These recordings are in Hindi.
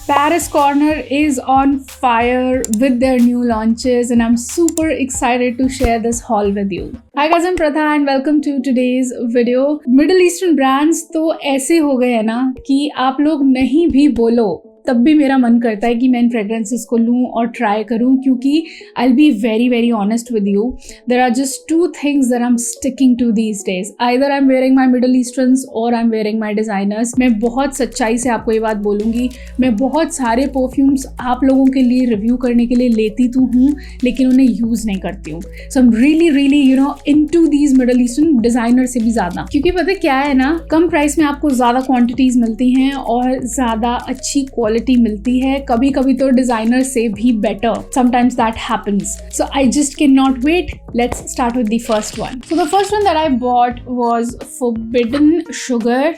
Paris Corner is on fire with their new launches, and I'm super excited to share this haul with you. Hi guys, I'm Pratha and welcome to today's video. Middle Eastern brands तो ऐसे हो गए हैं ना कि आप लोग नहीं भी बोलो तब भी मेरा मन करता है कि मैं इन फ्रेग्रेंसेस को लूँ और ट्राई करूँ, क्योंकि I will be very very honest with you, there are just two things that I am sticking to these days. Either I am wearing my middle easterns और I am wearing my designers. मैं बहुत सच्चाई से आपको ये बात बोलूँगी, मैं बहुत सारे परफ्यूम्स आप लोगों के लिए रिव्यू करने के लिए लेती तो हूँ, लेकिन उन्हें यूज़ नहीं करती हूँ. So I am really really into these middle eastern designer से भी ज़्यादा, क्योंकि पता क्या है ना, कम प्राइस में आपको ज़्यादा क्वान्टिटीज़ मिलती हैं और ज़्यादा अच्छी क्वालिटी मिलती है, कभी कभी तो डिजाइनर से भी better. Sometimes that happens. So I just can not wait. Let's start with the first one. So the first one that I bought was forbidden sugar.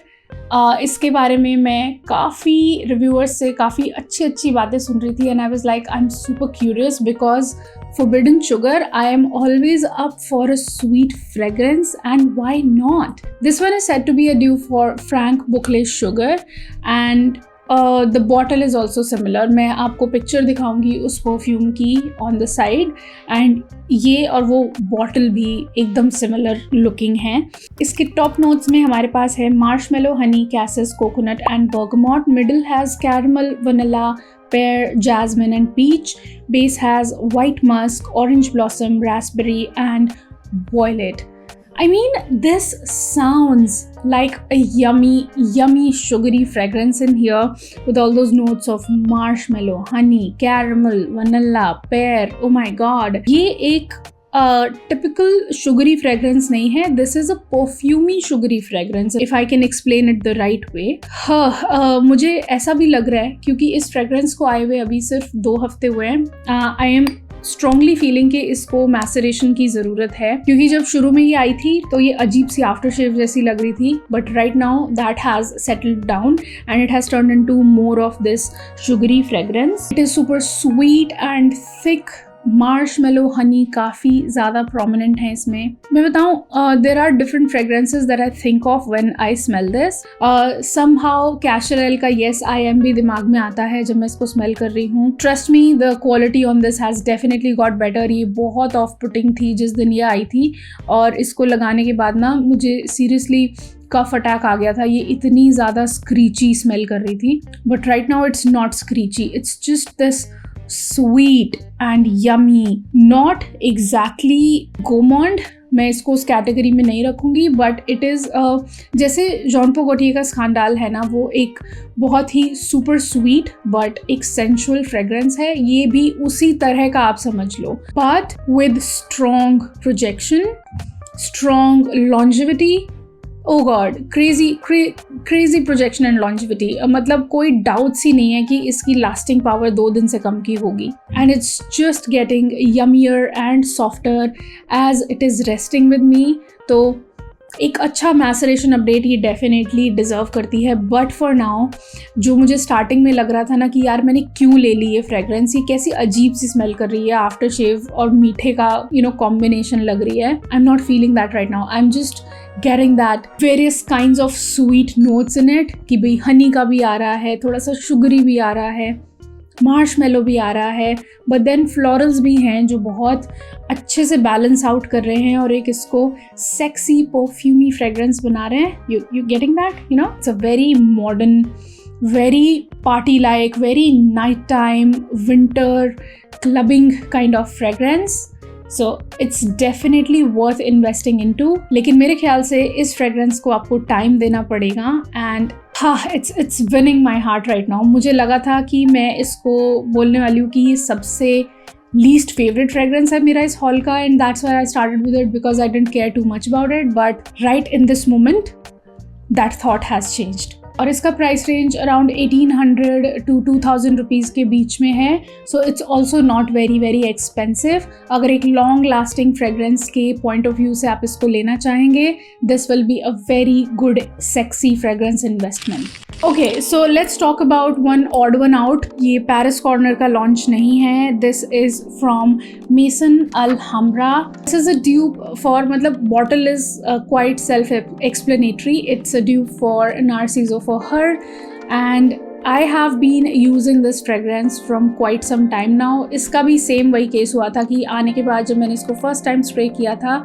इसके बारे में मैं काफ़ी रिव्यूअर्स से काफ़ी अच्छी बातें सुन रही थी, and I was like I am super curious because Forbidden Sugar, I am always up for a sweet fragrance, and why not? This one is said to be a dupe for Franck Bouclet Sugar, and the bottle is also similar. मैं आपको पिक्चर दिखाऊंगी उस परफ्यूम की ऑन द साइड, एंड ये और वो बॉटल भी एकदम सिमिलर लुकिंग है. इसके टॉप नोट्स में हमारे पास है marshmallow, honey, cassis, coconut and bergamot. Middle has caramel, vanilla, pear, jasmine and peach. Base has white musk, orange blossom, raspberry and violet. I mean, this sounds like a yummy sugary fragrance in here with all those notes of marshmallow, honey, caramel, vanilla, pear. Oh my god, ये एक typical sugary fragrance नहीं है. This is a perfumey sugary fragrance, if I can explain it the right way. मुझे ऐसा भी लग रहा है, क्योंकि इस fragrance को आए हुए अभी सिर्फ 2 हफ्ते हुए हैं. I am स्ट्रॉन्गली फीलिंग कि इसको मैसरेशन की ज़रूरत है, क्योंकि जब शुरू में ये आई थी तो ये अजीब सी आफ्टर शेव जैसी लग रही थी, but right now that has settled down and it has turned into more of this sugary fragrance. It is super sweet and thick. Marshmallow, honey काफ़ी ज़्यादा प्रोमिनेंट है इसमें. मैं बताऊँ, there are different fragrances that I think of when I smell this. Somehow Cacharel का येस आई एम भी दिमाग में आता है जब मैं इसको स्मेल कर रही हूँ. Trust me, the quality on this has definitely got better. ये बहुत ऑफ पुटिंग थी जिस दिन ये आई थी, और इसको लगाने के बाद ना मुझे सीरियसली कफ अटैक आ गया था. ये इतनी ज़्यादा स्क्रीची स्मेल कर रही थी, but right now it's not screechy. It's just this sweet and yummy, not exactly gourmand. मैं इसको उस कैटेगरी में नहीं रखूँगी, बट इट इज़ जैसे जॉन पॉल गॉटिये का स्कैंडाल है ना, वो एक बहुत ही सुपर स्वीट बट एक सेंशुअल फ्रेग्रेंस है. ये भी उसी तरह का आप समझ लो, but with strong projection, strong longevity. Oh god, crazy projection and longevity. मतलब कोई डाउट्स ही नहीं है कि इसकी लास्टिंग पावर 2 दिन से कम की होगी. And it's just getting yummier and softer as it is resting with me. तो एक अच्छा मैसरेशन अपडेट ये डेफिनेटली डिज़र्व करती है. बट फॉर नाउ, जो मुझे स्टार्टिंग में लग रहा था ना कि यार मैंने क्यों ले ली ये फ्रेग्रेंस, ये कैसी अजीब सी स्मेल कर रही है, आफ्टर शेव और मीठे का कॉम्बिनेशन लग रही है. आई am not feeling that right now. I am just getting that various kinds of sweet notes in it, कि भाई हनी का भी आ रहा है, थोड़ा सा शुगरी भी आ रहा है, मार्शमेलो भी आ रहा है, बट देन फ्लोरल्स भी हैं जो बहुत अच्छे से बैलेंस आउट कर रहे हैं और एक इसको सेक्सी परफ्यूमी फ्रेग्रेंस बना रहे हैं. You getting that? It's a very modern, very party like, very nighttime, winter, clubbing kind of fragrance. So it's definitely worth investing into. लेकिन मेरे ख्याल से इस फ्रेग्रेंस को आपको टाइम देना पड़ेगा. एंड हाँ, it's winning my heart right now. मुझे लगा था कि मैं इसको बोलने वाली हूँ कि ये सबसे least favorite fragrance है मेरा इस हॉल का, and that's why I started with it because I didn't care too much about it. But right in this moment, that thought has changed. और इसका price range around 1800 to 2000 rupees के बीच में है. So it's also not very very expensive. अगर एक लॉन्ग लास्टिंग फ्रेग्रेंस के पॉइंट ऑफ व्यू से आप इसको लेना चाहेंगे, this will be a very good sexy fragrance investment. Okay, so let's talk about one odd one out. ये पैरिस कॉर्नर का लॉन्च नहीं है. This is from Maison Alhambra. This is a dupe for, मतलब bottle is quite self explanatory. It's a dupe for Narciso for her, and I have been using this fragrance from quite some time now. इसका भी सेम वही केस हुआ था कि आने के बाद जब मैंने इसको फर्स्ट टाइम स्प्रे किया था,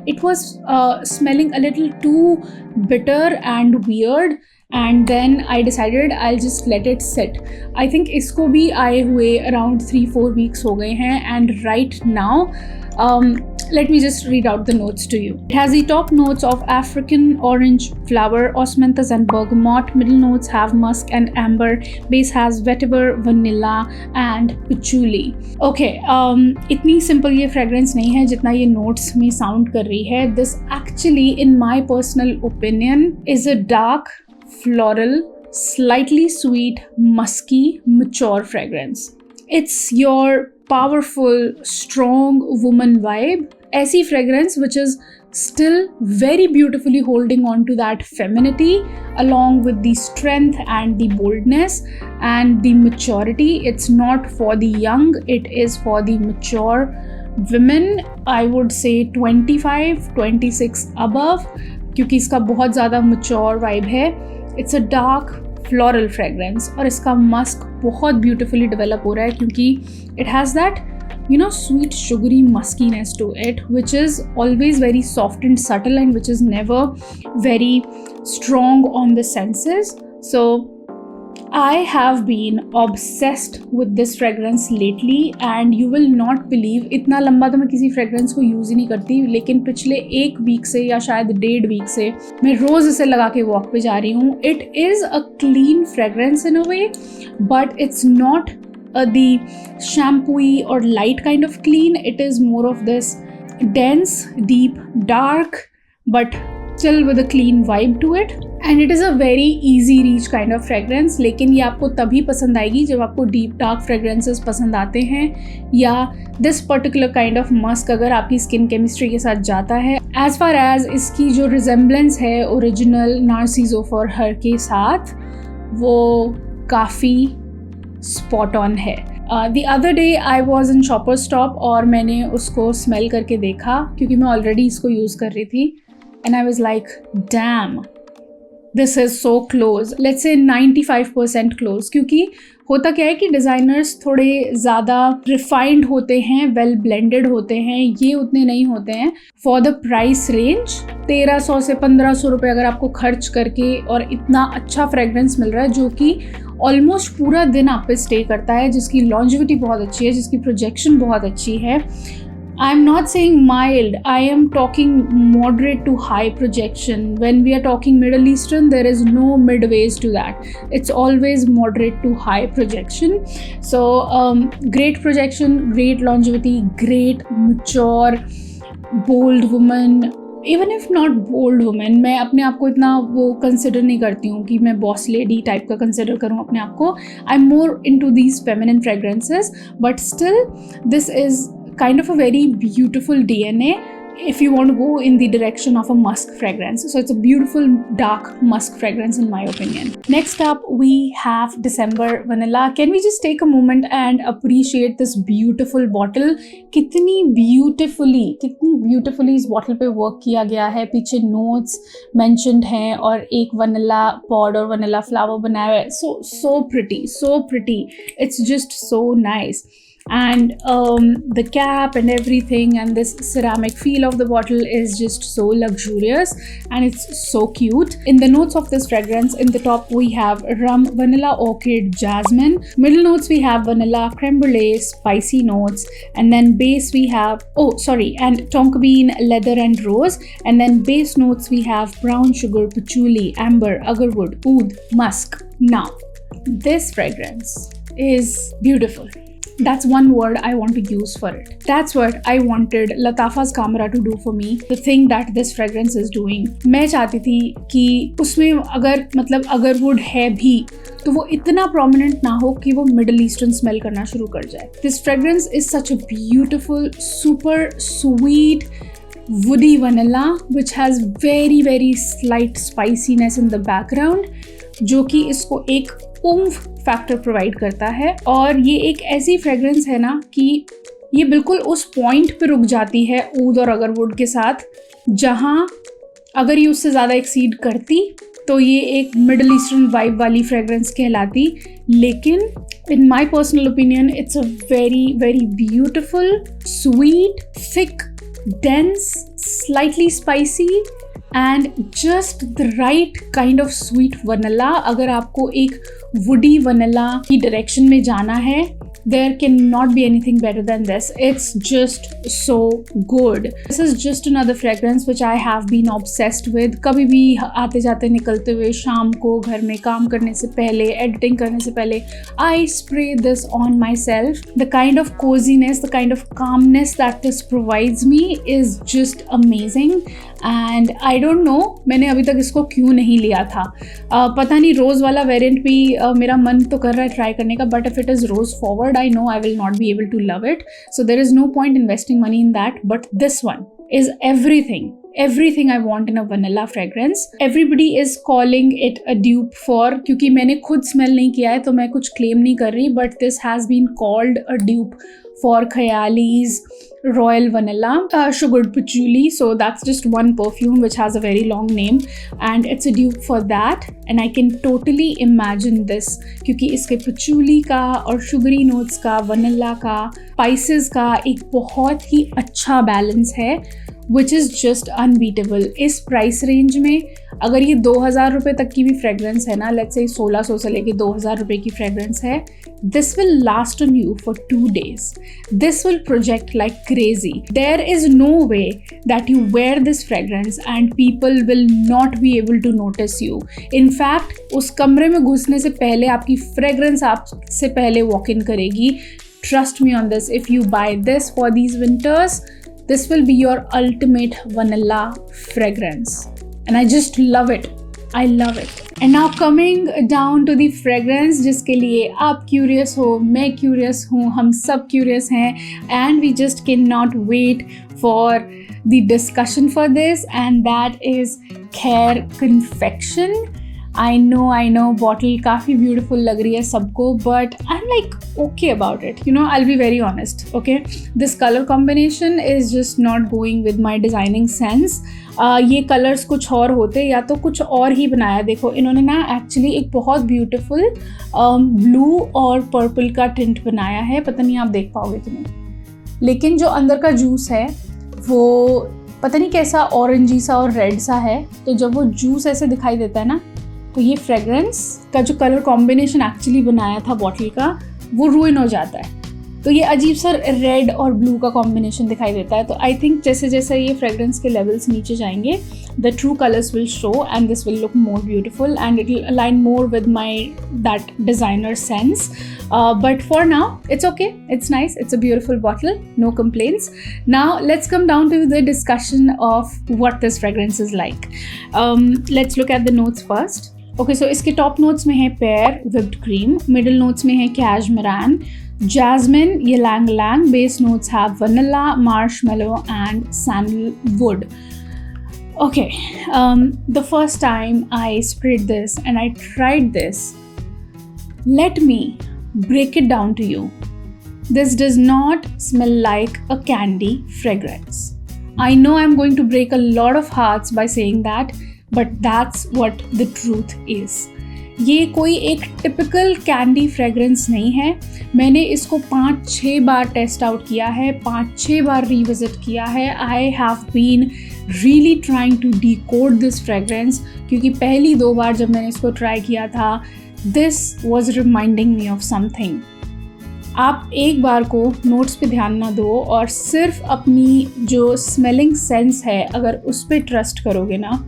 it was smelling a little too bitter and weird, and then I decided I'll just let it sit. I think इसको भी आए हुए around 3-4 weeks हो गए हैं, and right now let me just read out the notes to you. It has the top notes of African orange flower, osmanthus and bergamot. Middle notes have musk and amber. Base has vetiver, vanilla and patchouli. Okay, इतनी simple ये fragrance नहीं है जितना ये notes में sound कर रही है. This actually, in my personal opinion, is a dark, floral, slightly sweet, musky, mature fragrance. It's your powerful, strong woman vibe. ऐसी fragrance which is still very beautifully holding on to that femininity along with the strength and the boldness and the maturity. It's not for the young, it is for the mature women. I would say 25-26 above, क्योंकि इसका बहुत ज़्यादा mature vibe है. It's a dark floral fragrance और इसका musk बहुत beautifully develop हो रहा है क्योंकि it has that, you know, sweet sugary muskiness to it, which is always very soft and subtle and which is never very strong on the senses. So I have been obsessed with this fragrance lately and you will not believe, इतना लंबा तो मैं किसी fragrance को use ही नहीं करती, लेकिन पिछले 1 week से या शायद 1.5 week से मैं रोज़ इसे लगा के walk पे जा रही हूँ. It is a clean fragrance in a way, but it's not the shampooy or light kind of clean. It is more of this dense, deep, dark, but still with a clean vibe to it. And it is a very easy reach kind of fragrance. लेकिन ये आपको तभी पसंद आएगी जब आपको deep dark fragrances पसंद आते हैं या this particular kind of musk अगर आपकी skin chemistry के साथ जाता है. As far as इसकी जो resemblance है original Narciso for Her के साथ, वो काफ़ी spot on है. The other day I was in Shoppers Stop और मैंने उसको smell करके देखा क्योंकि मैं already इसको use कर रही थी, and I was like, damn, this is so close. Let's say 95% close. क्योंकि होता क्या है कि डिज़ाइनर्स थोड़े ज़्यादा रिफाइंड होते हैं, वेल ब्लेंडेड होते हैं, ये उतने नहीं होते हैं. फॉर द प्राइस रेंज 1300 से 1500 रुपये अगर आपको खर्च करके और इतना अच्छा फ्रेगरेंस मिल रहा है जो कि ऑलमोस्ट पूरा दिन आप पे स्टे करता है, जिसकी लॉन्जिविटी बहुत अच्छी है, जिसकी प्रोजेक्शन बहुत अच्छी है. I'm not saying mild, I am talking moderate to high projection. When we are talking Middle Eastern, there is no midways to that. It's always moderate to high projection. So great projection, great longevity, great mature, bold woman. Even if not bold woman, मैं अपने आप को इतना वो कंसिडर नहीं करती हूँ कि मैं बॉस लेडी टाइप का कंसिडर करूँ अपने आप को. I am more into these feminine fragrances, but still this is kind of a very beautiful DNA if you want to go in the direction of a musk fragrance. So it's a beautiful dark musk fragrance in my opinion. Next up we have December Vanilla. Can we just take a moment and appreciate this beautiful bottle? कितनी beautifully इस bottle पे work किया गया है. पीछे notes mentioned हैं और एक vanilla pod और vanilla flower बनाया है. So pretty. It's just so nice. And the cap and everything and this ceramic feel of the bottle is just so luxurious and it's so cute. In the notes of this fragrance, in the top we have rum, vanilla, orchid, jasmine. Middle notes we have vanilla, creme brulee, spicy notes, and then base we have and tonka bean, leather and rose. And then base notes we have brown sugar, patchouli, amber, agarwood, oud, musk. Now this fragrance is beautiful. That's one word I want to use for it. That's what I wanted Lattafa's camera to do for me. The thing that this fragrance is doing. मैं चाहती थी कि उसमें अगर वुड है भी तो वो इतना prominent ना हो कि वो Middle Eastern smell करना शुरू कर जाए. This fragrance is such a beautiful, super sweet, woody vanilla which has very slight spiciness in the background, जो कि इसको एक oomph फैक्टर प्रोवाइड करता है. और ये एक ऐसी फ्रेग्रेंस है ना कि ये बिल्कुल उस पॉइंट पे रुक जाती है ऊद और अगरवुड के साथ, जहाँ अगर ये उससे ज़्यादा एक्सीड करती तो ये एक मिडल ईस्टर्न वाइब वाली फ्रेग्रेंस कहलाती, लेकिन in my personal opinion it's a very very beautiful, sweet, thick, dense, slightly spicy and just the right kind of sweet vanilla. अगर आपको एक woody vanilla की direction में जाना है, there cannot be anything better than this. It's just so good. This is just another fragrance which I have been obsessed with. कभी भी आते जाते निकलते हुए, शाम को घर में काम करने से पहले, एडिटिंग करने से पहले, I spray this on myself. The kind of coziness, the kind of calmness that this provides me is just amazing. And I don't know मैंने अभी तक इसको क्यों नहीं लिया था. पता नहीं रोज़ वाला वेरिएंट भी मेरा मन तो कर रहा है ट्राई करने का, but if it is rose forward I know I will not be able to love it, so there is no point investing money in that. But this one is everything I want in a vanilla fragrance. Everybody is calling it a dupe for, क्योंकि मैंने खुद स्मेल नहीं किया है तो मैं कुछ क्लेम नहीं कर रही, but this has been called a dupe for Khyali's Royal Vanilla Sugared Patchouli. So that's just one perfume which has a very long name and it's a dupe for that. And I can totally imagine this क्योंकि इसके patchouli का और sugary notes का, vanilla का, spices का एक बहुत ही अच्छा balance है, which is just unbeatable. इस प्राइस रेंज में अगर ये 2000 रुपये तक की भी फ्रेग्रेंस है ना, लेट्स से 1600 से लेके 2000 रुपये की फ्रेग्रेंस है, this will last on you for 2 days. This will project like crazy. There is no way that you wear this fragrance and people will not be able to notice you. In fact, उस कमरे में घुसने से पहले आपकी फ्रेग्रेंस आपसे पहले वॉक इन करेगी. Trust me on this. If you buy this for these winters, this will be your ultimate vanilla fragrance. And I just love it. I love it. And now coming down to the fragrance जिसके लिए आप curious हो, मैं curious हूँ, हम सब curious हैं, and we just cannot wait for the discussion for this, and that is Khair Confection. I know bottle काफ़ी beautiful लग रही है सबको, but I'm like okay about it. You know, I'll be very honest. Okay, this color combination is just not going with my designing sense. ये कलर्स कुछ और होते या तो कुछ और ही बनाया. देखो इन्होंने ना एक्चुअली एक बहुत ब्यूटीफुल ब्लू और पर्पल का टिंट बनाया है, पता नहीं आप देख पाओगे कि नहीं, लेकिन जो अंदर का जूस है वो पता नहीं कैसा ऑरेंजी सा और रेड सा है. तो जब वो जूस ऐसे दिखाई देता है ना, तो ये फ्रेग्रेंस का जो कलर कॉम्बिनेशन एक्चुअली बनाया था बॉटल का, वो रूइन हो जाता है. तो ये अजीब सा रेड और ब्लू का कॉम्बिनेशन दिखाई देता है. तो आई थिंक जैसे जैसे ये फ्रेग्रेंस के लेवल्स नीचे जाएंगे, the true colours will show and this will look more beautiful and it will align more with my that designer sense. But for now, it's okay. It's nice. It's a beautiful bottle. No complaints. Now, let's come down to the discussion of what this fragrance is like. Let's look at the notes first. Okay, so इसके top notes में है pear, whipped cream. Middle notes में है cashmeran, jasmine, ylang ylang. Base notes have vanilla, marshmallow, and sandalwood. Okay, the first time I sprayed this and I tried this, let me break it down to you. This does not smell like a candy fragrance. I know I'm going to break a lot of hearts by saying that, but that's what the truth is. ये कोई एक टिपिकल कैंडी फ्रेग्रेंस नहीं है. मैंने इसको 5-6 बार टेस्ट आउट किया है, 5-6 बार रिविजिट किया है. I have been really trying to decode this fragrance, क्योंकि पहली 2 बार जब मैंने इसको ट्राई किया था, this was reminding me of something. आप एक बार को नोट्स पे ध्यान ना दो और सिर्फ अपनी जो स्मेलिंग सेंस है अगर उस पर ट्रस्ट करोगे ना,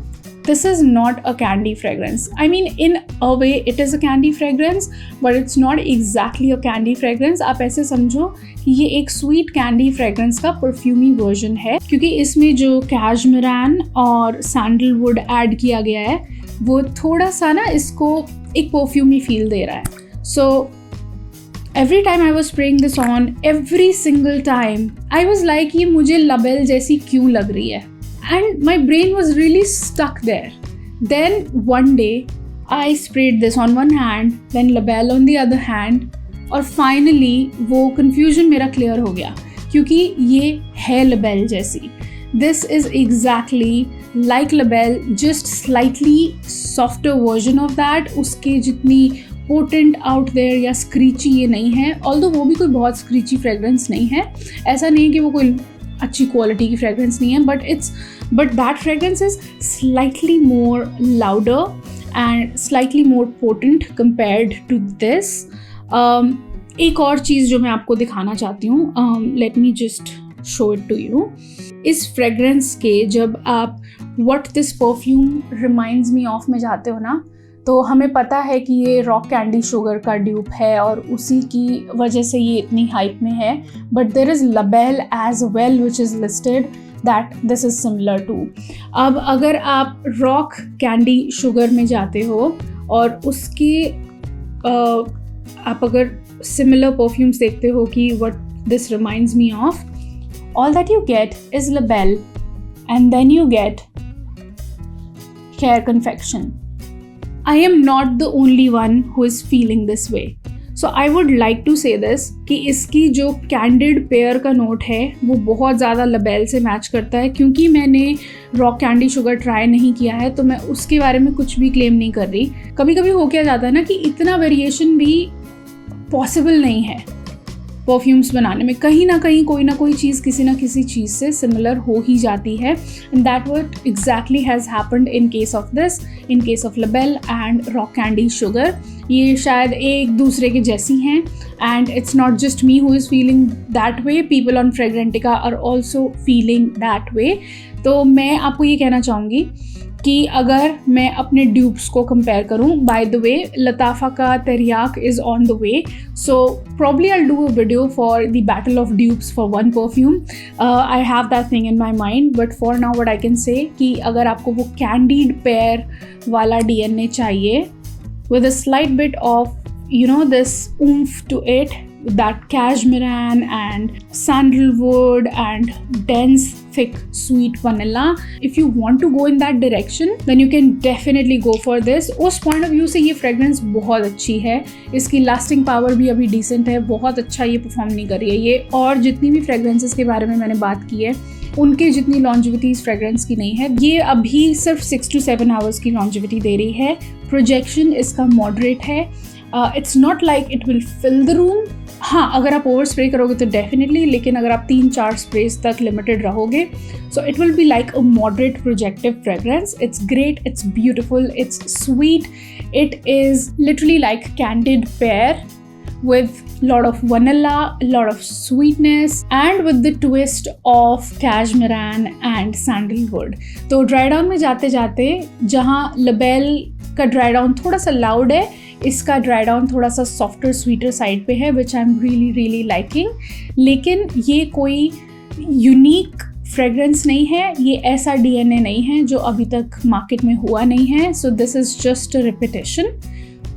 this is not a candy fragrance. I mean, in a way it is a candy fragrance, but it's not exactly a candy fragrance. आप ऐसे समझो कि ये एक sweet candy fragrance का परफ्यूमी वर्जन है, क्योंकि इसमें जो cashmeran और sandalwood ऐड किया गया है वो थोड़ा सा ना इसको एक परफ्यूमी फील दे रहा है. So every time I was spraying this on, every single time I was like ये मुझे label जैसी क्यों लग रही है. And my brain was really stuck there. Then one day I sprayed this on one hand, then label on the other hand, और finally वो confusion मेरा clear हो गया, क्योंकि ये है label जैसी. This is exactly like La Belle, just slightly softer version of that. उसके जितनी पोटेंट आउट देयर या स्क्रीची ये नहीं है, ऑल्दो वो भी कोई बहुत स्क्रीची फ्रेगरेंस नहीं है। ऐसा नहीं है कि वो कोई अच्छी क्वालिटी की फ्रेगरेंस नहीं है, but that fragrance is slightly more louder and slightly more potent compared to this. एक और चीज़ जो मैं आपको दिखाना चाहती हूँ, let me just show it to you. इस फ्रेगरेंस के जब आप what this perfume reminds me of में जाते हो ना, तो हमें पता है कि ये रॉक कैंडी शुगर का ड्यूप है और उसी की वजह से ये इतनी हाइप में है, but there is label as well which is listed that this is similar to. अब अगर आप रॉक कैंडी शुगर में जाते हो और उसके आप अगर सिमिलर परफ्यूम्स देखते हो कि what this reminds me of, all that you get is label and then you get hair confection. I am not the only one who is feeling this way. So I would like to say this कि इसकी जो कैंडिड पेयर का नोट है वो बहुत ज़्यादा लबेल से मैच करता है। क्योंकि मैंने रॉक कैंडी शुगर ट्राई नहीं किया है तो मैं उसके बारे में कुछ भी क्लेम नहीं कर रही। कभी कभी हो क्या जाता है ना कि इतना वेरिएशन भी पॉसिबल नहीं है परफ्यूम्स बनाने में, कहीं ना कहीं कोई ना कोई चीज़ किसी ना किसी चीज़ से सिमिलर हो ही जाती है। And that what exactly has happened in case of this, in case of La Belle and rock candy sugar. ये शायद एक दूसरे के जैसी हैं and it's not just me who is feeling that way, people on Fragrantica are also feeling that way. तो मैं आपको ये कहना चाहूँगी कि अगर मैं अपने ड्यूप्स को कंपेयर करूं, बाय द वे लताफ़ा का Teriaq is on the way, so probably I do a video for the battle of dupes for one perfume. I have that thing in my mind, but for now what I can say कि अगर आपको वो कैंडीड पेयर वाला DNA चाहिए with a slight bit of this oomph to it, that cashmeran and sandalwood and dense thick sweet vanilla, if you want to go in that direction then you can definitely go for this. उस point of view से ये fragrance बहुत अच्छी है, इसकी lasting power भी अभी decent है, बहुत अच्छा ये perform नहीं कर रही है ये। और जितनी भी fragrances के बारे में मैंने बात की है उनके जितनी लॉन्जिविटी इस फ्रेग्रेंस की नहीं है। ये अभी सिर्फ 6 to 7 आवर्स की लॉन्जिविटी दे रही है। प्रोजेक्शन इसका मॉडरेट है। It's not like it will fill the room. हाँ, अगर आप ओवर स्प्रे करोगे तो डेफिनेटली, लेकिन अगर आप 3-4 स्प्रेज तक लिमिटेड रहोगे so it will be like a moderate projective fragrance. It's great, it's beautiful, it's sweet, it is literally like candid pair with lot of vanilla, lot of sweetness and with the twist of cashmeran and sandalwood. तो ड्राई डाउन में जाते जाते जहाँ लबेल का ड्राई डाउन थोड़ा सा लाउड है, इसका ड्राई डाउन थोड़ा सा सॉफ्टर स्वीटर साइड पे है, which I am really really liking. लेकिन ये कोई यूनिक फ्रेग्रेंस नहीं है, ये ऐसा DNA नहीं है जो अभी तक मार्केट में हुआ नहीं है। So this is just a repetition.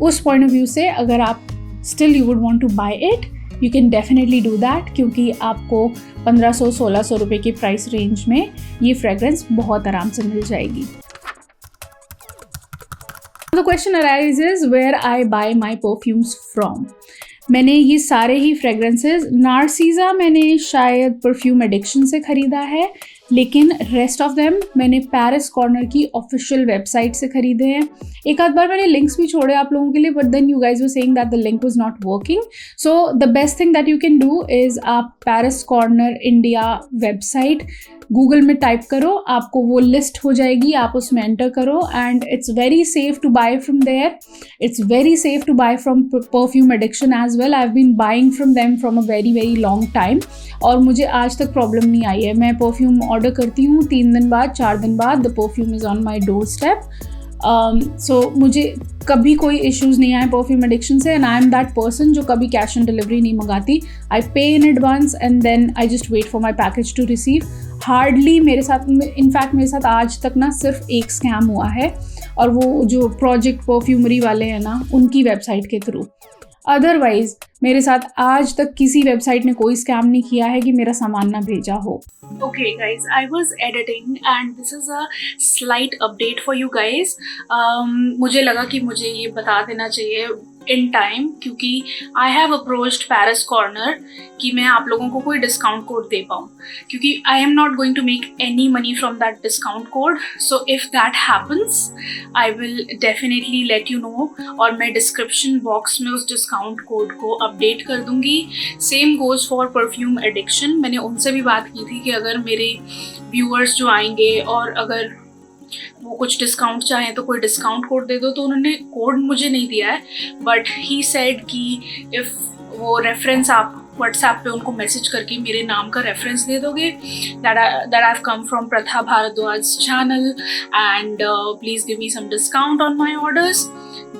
उस पॉइंट ऑफ व्यू से अगर आप still you would want to buy it, you can definitely do that, क्योंकि आपको 1500-1600 रुपये की प्राइस रेंज में ये फ्रेग्रेंस बहुत आराम से मिल जाएगी। The question arises where I buy my perfumes from. मैंने ये सारे ही फ्रेग्रेंसेस, नार्सिसा मैंने शायद परफ्यूम एडिक्शन से ख़रीदा है, लेकिन रेस्ट ऑफ देम मैंने पैरिस कॉर्नर की ऑफिशियल वेबसाइट से ख़रीदे हैं। एक आध बार मैंने लिंक्स भी छोड़े आप लोगों के लिए, but then you guys were saying that the link was not working. So the best thing that you can do is आप Paris Corner India website Google में टाइप करो, आपको वो लिस्ट हो जाएगी, आप उसमें एंटर करो and it's very safe to buy from there. It's very safe to buy from perfume addiction as well. I have been buying from them from a very very long time और मुझे आज तक प्रॉब्लम नहीं आई है। मैं परफ्यूम ऑर्डर करती हूँ, 3 दिन बाद 4 दिन बाद the perfume is on my doorstep. So मुझे कभी कोई इश्यूज़ नहीं आए परफ्यूम एडिक्शन से, and I am that person जो कभी कैश ऑन डिलीवरी नहीं मंगाती। I pay in advance and then I just wait for my package to receive. Hardly मेरे साथ, इनफैक्ट मेरे साथ आज तक ना सिर्फ एक स्कैम हुआ है, और वो जो प्रोजेक्ट परफ्यूमरी वाले हैं ना, उनकी वेबसाइट के थ्रू। अदरवाइज मेरे साथ आज तक किसी वेबसाइट ने कोई स्कैम नहीं किया है कि मेरा सामान ना भेजा हो। Okay guys, I was editing and this is a slight update for you guys. मुझे लगा कि मुझे ये बता देना चाहिए इन टाइम, क्योंकि I have approached Paris corner कि मैं आप लोगों को कोई डिस्काउंट कोड दे पाऊँ, क्योंकि I am not going to make any money from that discount code. So if that happens I will definitely let you know, और मैं डिस्क्रिप्शन बॉक्स में उस डिस्काउंट कोड को अपडेट कर दूंगी. Same goes for perfume addiction. मैंने उनसे भी बात की थी कि अगर मेरे व्यूअर्स जो आएंगे और अगर वो कुछ डिस्काउंट चाहें तो कोई डिस्काउंट कोड दे दो. तो उन्होंने कोड मुझे नहीं दिया है, बट ही सेड कि इफ़ वो रेफरेंस आप व्हाट्सएप पे उनको मैसेज करके मेरे नाम का रेफरेंस दे दोगे, that I have come from Pratha Bharadwaj channel and please give me some discount on my orders,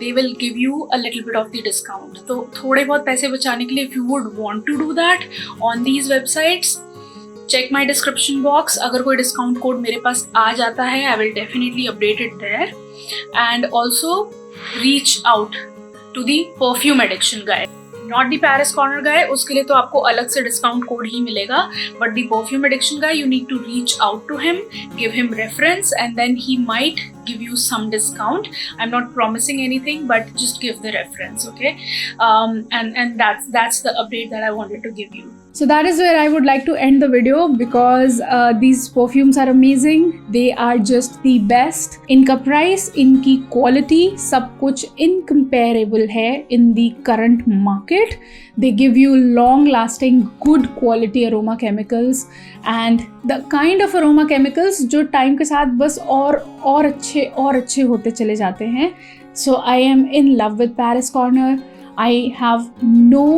they will give you a little bit of the discount. तो थोड़े बहुत पैसे बचाने के लिए if you would want to do that on these websites, check my description box. अगर कोई डिस्काउंट कोड मेरे पास आ जाता है, I will definitely update it there. And also reach out to the perfume addiction guy, not the Paris corner guy. उसके लिए तो आपको अलग से डिस्काउंट कोड ही मिलेगा, but the perfume addiction guy, you need to reach out to him, give him reference, and then he might give you some discount. I'm not promising anything, but just give the reference, okay? And that's the update that I wanted to give you. So that is where I would like to end the video, because these perfumes are amazing. They are just the best. इनका price, इनकी quality, सब कुछ incomparable है in the current market. They give you long-lasting, good quality aroma chemicals, and the kind of aroma chemicals जो time के साथ बस और अच्छे होते चले जाते हैं. So I am in love with Paris Corner. I have no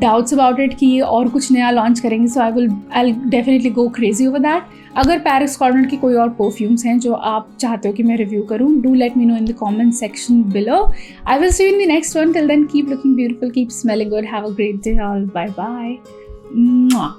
doubts about it कि ये और कुछ नया लॉन्च करेंगे. सो I'll definitely go crazy over that. अगर पैरिस कॉर्नर की कोई और परफ्यूम्स हैं जो आप चाहते हो कि मैं रिव्यू करूँ, do let me know in the comment section below. I will see you in the next one. Till then, keep looking beautiful, keep smelling good. Have a great day all. Bye bye. Mwah.